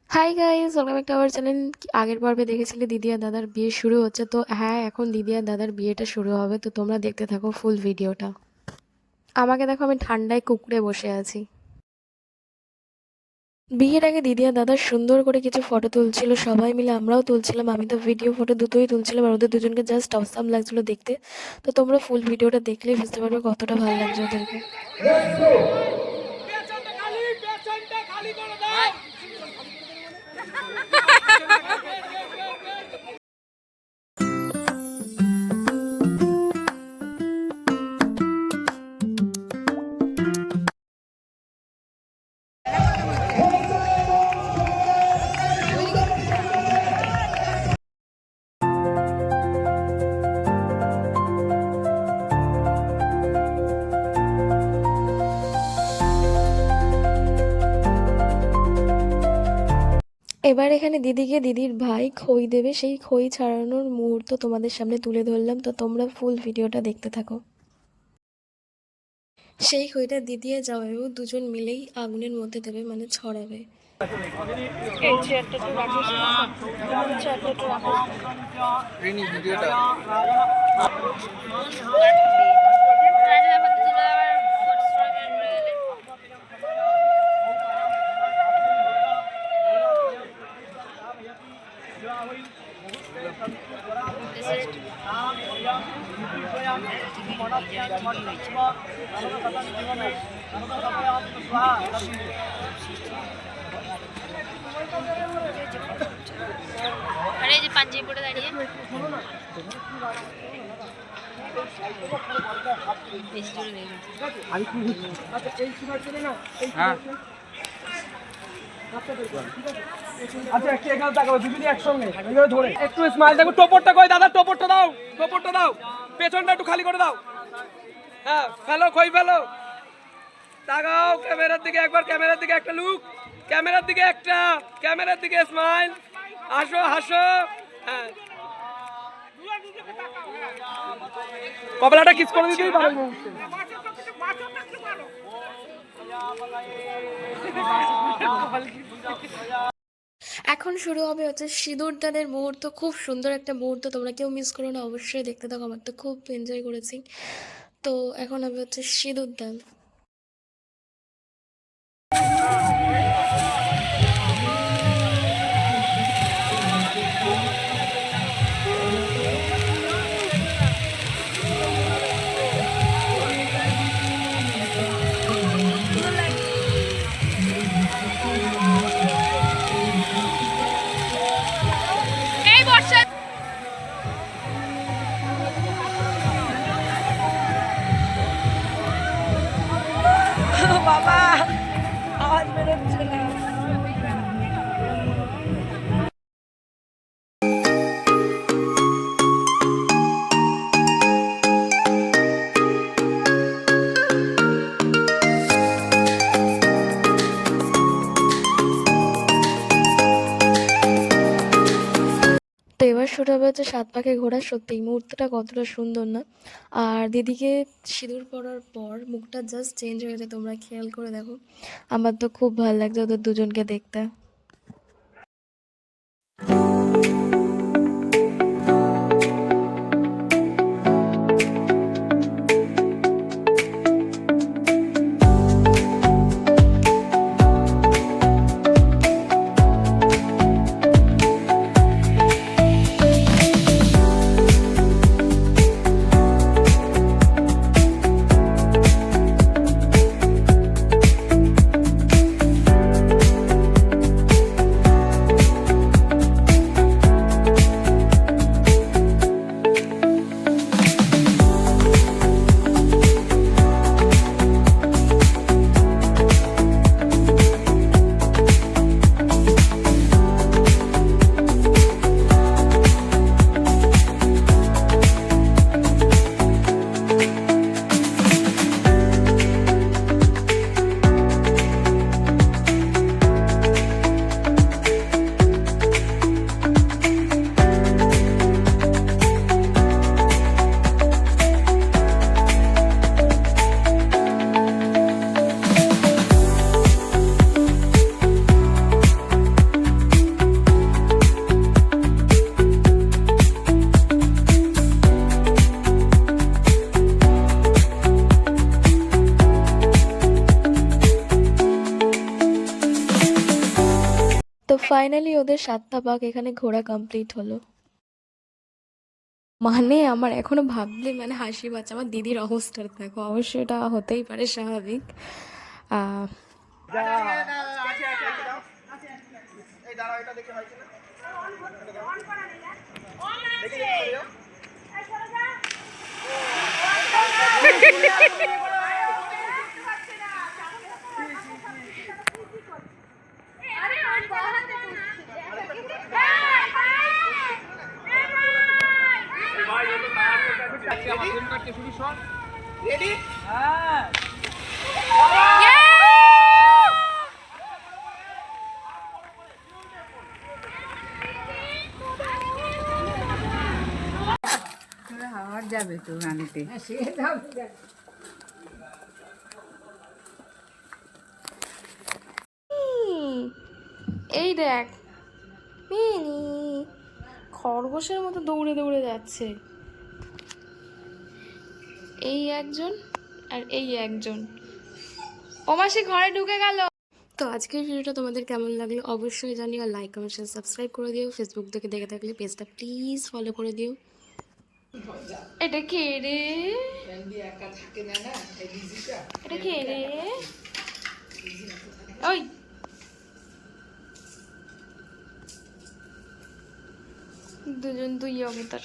Hi guys, welcome back to our channel. আগের পর্বে দেখেছিলে দিদি আর দাদার বিয়ে শুরু হচ্ছে, তো হ্যাঁ এখন দিদি আর দাদার বিয়েটা শুরু হবে, তো তোমরা দেখতে থাকো ফুল ভিডিওটা। আমাকে দেখো, আমি ঠান্ডায় কুকুরে বসে আছি। বিয়ের আগে দিদি আর দাদার সুন্দর করে কিছু ফটো তুলছিল সবাই মিলে, আমরাও তুলছিলাম। আমি তো ভিডিও ফটো দুটোই তুলছিলাম আর ওদের দুজনকে জাস্ট অসাম লাগছিল দেখতে। তো তোমরা ফুল ভিডিওটা দেখলেই বুঝতে পারবে কতটা ভালো লাগছে ওদেরকে। এবার এখানে দিদিকে দিদির ভাই খই দেবে, সেই খই ছাড়ানোর মুহূর্ত তোমাদের সামনে তুলে ধরলাম, তো তোমরা ফুল ভিডিওটা দেখতে থাকো। সেই খইটা দিদি আর জামাইবাবু দুজন মিলেই আগুনের মধ্যে দেবে, মানে ছড়াবে। আরে যে পাঞ্জাবি পরে দাঁড়িয়ে আচ্ছা একটু এখানে তাকাও, দুজনই একসঙ্গে এইভাবে ধরে একটু স্মাইল দেখো। টোপরটা কই দাদা? টোপরটা দাও, টোপরটা দাও, পেছনটা একটু খালি করে দাও। হ্যাঁ ফেলো, খই ফেলো। তাকাও ক্যামেরার দিকে একবার, ক্যামেরার দিকে একটা লুক, ক্যামেরার দিকে একটা, ক্যামেরার দিকে স্মাইল, হাসো হাসো। হ্যাঁ কপালটা কিস করে দিতেই পারো। এখন শুরু হবে হচ্ছে সিঁদুর দানের মুহূর্ত। খুব সুন্দর একটা মুহূর্ত, তোমরা কেউ মিস করো না, অবশ্যই দেখতে থাকো। আমার তো খুব এনজয় করেছি। তো এখন হবে হচ্ছে সিঁদুর দান। এই বর্ষা বাবা আওয়াজ বেরোচ্ছে না। তো এবার শুরু হবে হচ্ছে 7 পাকে ঘোরা। সত্যি এই মুহূর্তটা কতটা সুন্দর না? আর দিদিকে সিঁদুর পরার পর মুখটা জাস্ট চেঞ্জ হয়ে গেছে, তোমরা খেয়াল করে দেখো। আমার তো খুব ভালো লাগছে ওদের দুজনকে দেখতে। ফাইনালি ওদের 7টা পাক এখানে ঘোরা কমপ্লিট হলো। মানে আমার এখনো ভাবলে মানে হাসি পাচ্ছে। আমার দিদির অবস্থাটা দেখো, অবশ্যই এটা হতেই পারে স্বাভাবিক। আহ, রেডি? হ্যাঁ। হাওয়ার যাবে তো গানিতে। এই দেখ মিনি খরগোশের মতো দৌড়ে দৌড়ে যাচ্ছে। এই একজন আর এই একজন। ও মাসি ঘরে ঢুকে গেল। তো আজকের ভিডিওটা তোমাদের কেমন লাগলো অবশ্যই জানিও, আর লাইক কমেন্ট শেয়ার সাবস্ক্রাইব করে দিও। ফেসবুক থেকে দেখে থাকলে পেজটা প্লিজ ফলো করে দিও। এটা কে রে? এটা কে রে? ওই দুজন দুই অবতার।